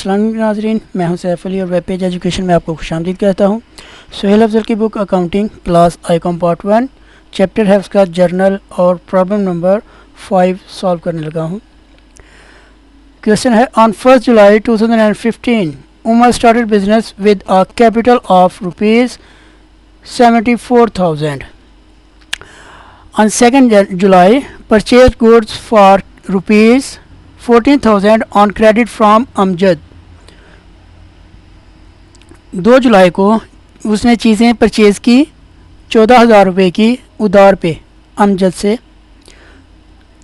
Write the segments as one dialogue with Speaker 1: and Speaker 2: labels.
Speaker 1: अस्सलाम वालेकुम नाज़रीन, मैं हूं सैफ अली और वेब पेज एजुकेशन में आपको खुशामदीद कहता हूं। सुहेल अफजल की book accounting class Icom part 1 chapter है उसका जर्नल और प्रॉब्लम नंबर 5 सॉल्व करने लगा हूं। क्वेश्चन है on 1 July 2015 Umar started business with a capital of ₹74,000। On 2nd July, purchased goods for ₹14,000 on credit from Amjad. 2 जुलाई को उसने चीज़ें परचेज़ की 14,000 रुपये की उधार पे अमजद से।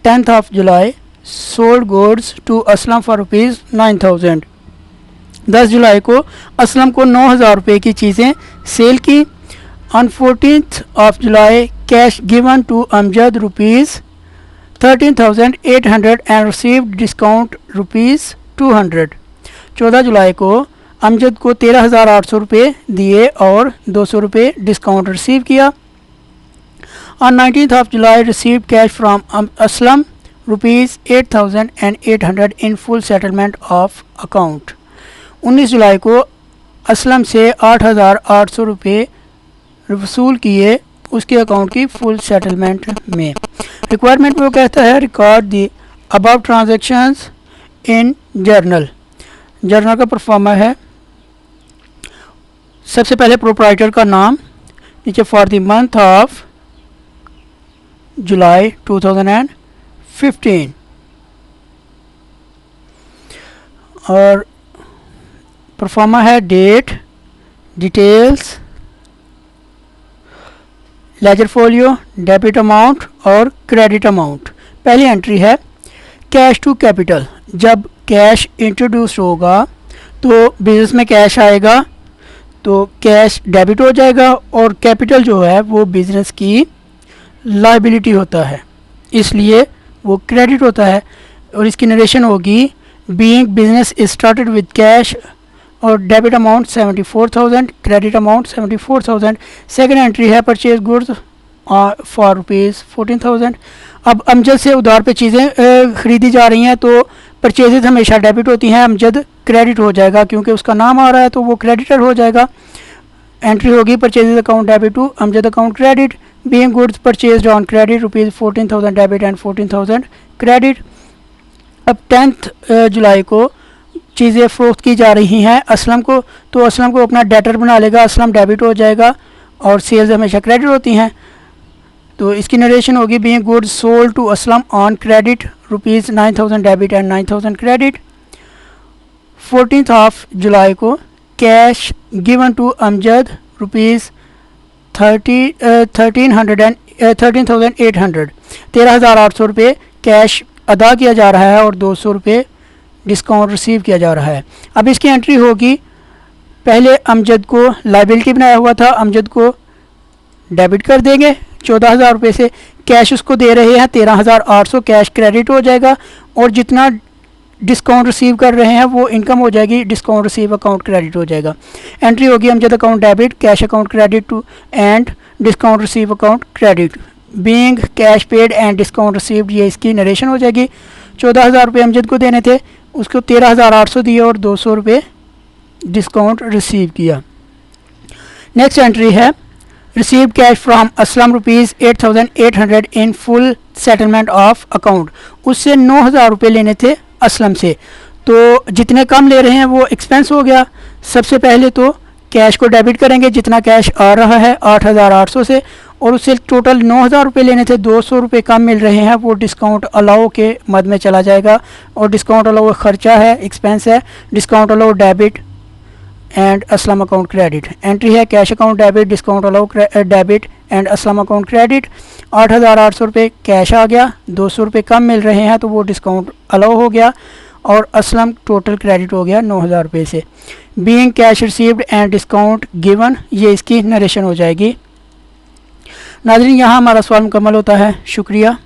Speaker 1: 10th July sold goods to Aslam for ₹9,000। 10 जुलाई को असलम को 9,000 रुपये की चीज़ें सेल की। On 14th July cash given to Amjad ₹13,800 and received discount ₹200। 14 जुलाई को अमजद को 13,800 रुपये दिए और 200 रुपये डिस्काउंट रिसीव किया। On 19th July received cash from Aslam ₹8,800 in full settlement of account। 19 जुलाई को असलम से 8,800 रुपये वसूल किए उसके अकाउंट की फुल सेटलमेंट में। रिक्वायरमेंट में वो कहता है record the above transactions in journal. Journal का परफॉर्मा है सबसे पहले प्रोप्राइटर का नाम, नीचे for the month of July 2015 और परफॉर्मा है date, details, ledger folio, debit amount और क्रेडिट अमाउंट। पहली एंट्री है कैश टू कैपिटल। जब कैश इंट्रोड्यूस होगा तो बिज़नेस में कैश आएगा तो कैश डेबिट हो जाएगा और कैपिटल जो है वो बिज़नेस की लायबिलिटी होता है, इसलिए वो क्रेडिट होता है। और इसकी नरेशन होगी being business started with cash और debit amount 74,000, credit amount 74,000। Second entry है परचेज गुड्स फॉर ₹14,000। अब अमजद से उधार पे चीज़ें ख़रीदी जा रही हैं तो परचेजेज हमेशा डेबिट होती हैं, अमजद क्रेडिट हो जाएगा क्योंकि उसका नाम आ रहा है तो वो क्रेडिटर हो जाएगा। एंट्री होगी purchases account debit to Amjad account credit. Being goods purchased on credit ₹14,000 debit and 14,000 credit. अब 10th जुलाई को चीज़ें फ़रोख्त की जा रही हैं असलम को, तो असलम को अपना डेटर बना लेगा, असलम डेबिट हो जाएगा और सेल्स हमेशा क्रेडिट होती हैं। तो इसकी नरेशन होगी being goods sold to Aslam on credit ₹9,000 debit and 9,000 credit. 14th जुलाई को कैश गिवन टू अमजद ₹13,800 13,800 रुपये कैश अदा किया जा रहा है और 200 रुपये डिस्काउंट रिसीव किया जा रहा है। अब इसकी एंट्री होगी पहले अमजद को लायबिलिटी बनाया हुआ था, अमजद को डेबिट कर देंगे 14,000 रुपये से, कैश उसको दे रहे हैं 13,800, कैश क्रेडिट हो जाएगा और जितना डिस्काउंट रिसीव कर रहे हैं वो इनकम हो जाएगी, डिस्काउंट रिसीव अकाउंट क्रेडिट हो जाएगा। एंट्री होगी Amjad account debit, cash account credit to and discount receive account credit. Being cash paid and discount received, ये इसकी नरेशन हो जाएगी। 14,000 रुपये अमजद को देने थे, उसको 13,800 दिए और 200 रुपये डिस्काउंट रिसीव किया। नेक्स्ट एंट्री है received cash from Aslam ₹8,800 in full settlement of account. उससे 9,000 रुपये लेने थे असलम से, तो जितने कम ले रहे हैं वो एक्सपेंस हो गया। सबसे पहले तो कैश को डेबिट करेंगे, जितना कैश आ रहा है 8,800 से, और उससे टोटल 9,000 रुपये लेने थे, 200 रुपये कम मिल रहे हैं, वो डिस्काउंट अलाउ के मद में चला जाएगा। और डिस्काउंट अलाउ खर्चा है, एक्सपेंस है, discount allow debit and Aslam account credit. Entry है cash account debit, discount allow debit and Aslam account credit. 8,800 रुपये कैश आ गया, 200 रुपये कम मिल रहे हैं तो वो डिस्काउंट अलाउ हो गया और असलम टोटल क्रेडिट हो गया 9,000 रुपये से। Being cash received and discount given, ये इसकी नरेशन हो जाएगी। नाज़रीन, यहाँ हमारा सवाल मुकम्मल होता है। शुक्रिया।